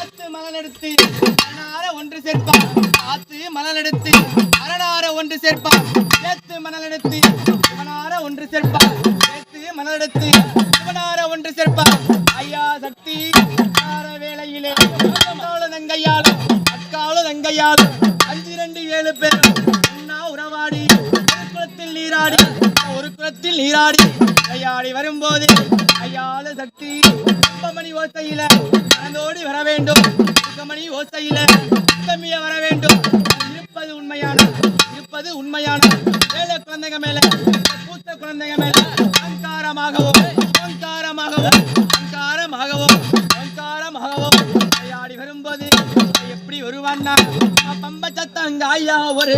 ஆத்து மணலெடுத்து அரணார ஒன்று சேர்ப்பார். ஆத்து மணலெடுத்து அரணார ஒன்று சேர்ப்பார். ஏத்து மணலெடுத்து இவனார ஒன்று சேர்ப்பார். ஏத்து மணலெடுத்து இவனார ஒன்று சேர்ப்பார். ஐயா சக்தி வேளையிலே தங்கையாலும் அக்காலும் தங்கையாலும் 5 2 7 பேர் அண்ணா உறவாடி ஒரு குளத்தில் நீராடி கையாடி வரும்போது ஐயாத சக்தி மணி ஓசையில மனதோடி வர வேண்டும். மணி ஓசையில கம்மிய வர வேண்டும். இருப்பது உண்மையான ஏழை குழந்தைங்க மேல பூத்த குழந்தைங்க மேல அங்காரமாகவும் கையாடி வரும்போது எப்படி வருவான்னா பம்ப சத்தங்க ஐயா ஒரு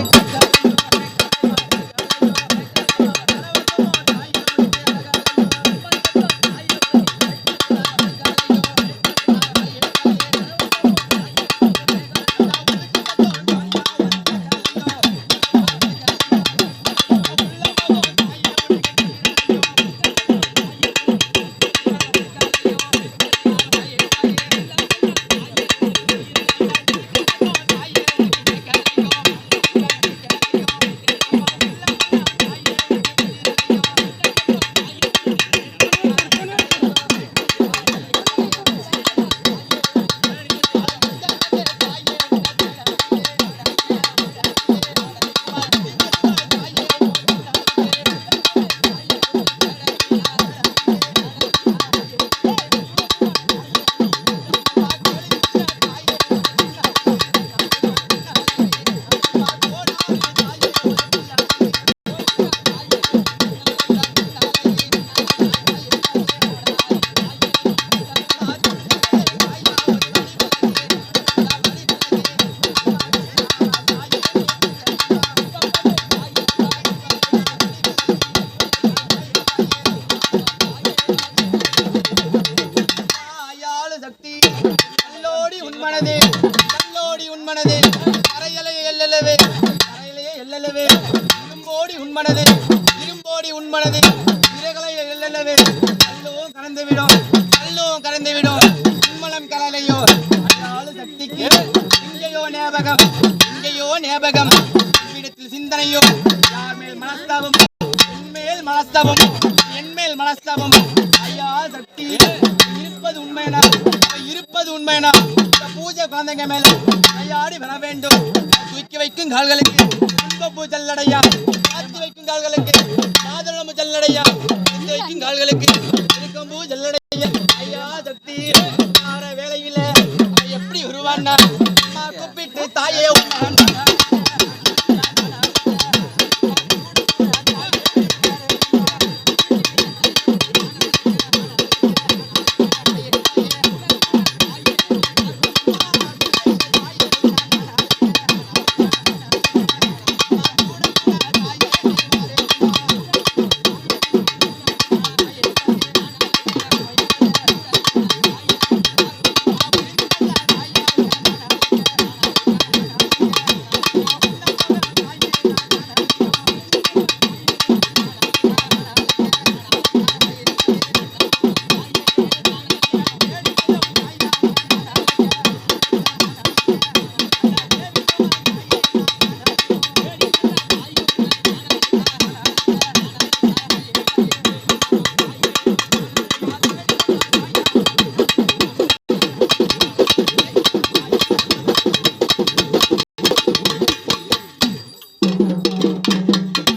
கல்லோடி உன்மனதே கரையலையே எல்லவே இரும்போடி உன்மனதே இறகலையே எல்லவே கல்லும் கறந்துவிடும் உன்மலம் கரலையோ சக்திக்கு இங்கேயோ ஞாபகம் இடத்தில் சிந்தனையோ யார் மேல் என்மேல் மனஸ்தாபம் ஐயா சக்தி இருப்பது உண்மைனா பூஜை குழந்தைங்க மேல கையாடி வர வேண்டும். தூக்கி வைக்கும் கால்களுக்கு துன்பப்பூ ஜல்லடையா, ஆத்தி வைக்கும் கால்களுக்கு மாதளம்பு ஜல்லடையா, வைக்கும் கால்களுக்கு இருக்கம்பூ ஜல்லடையா. ஐயா சக்தி வேளையில எப்படி உருவானா கூப்பிட்டு தாயே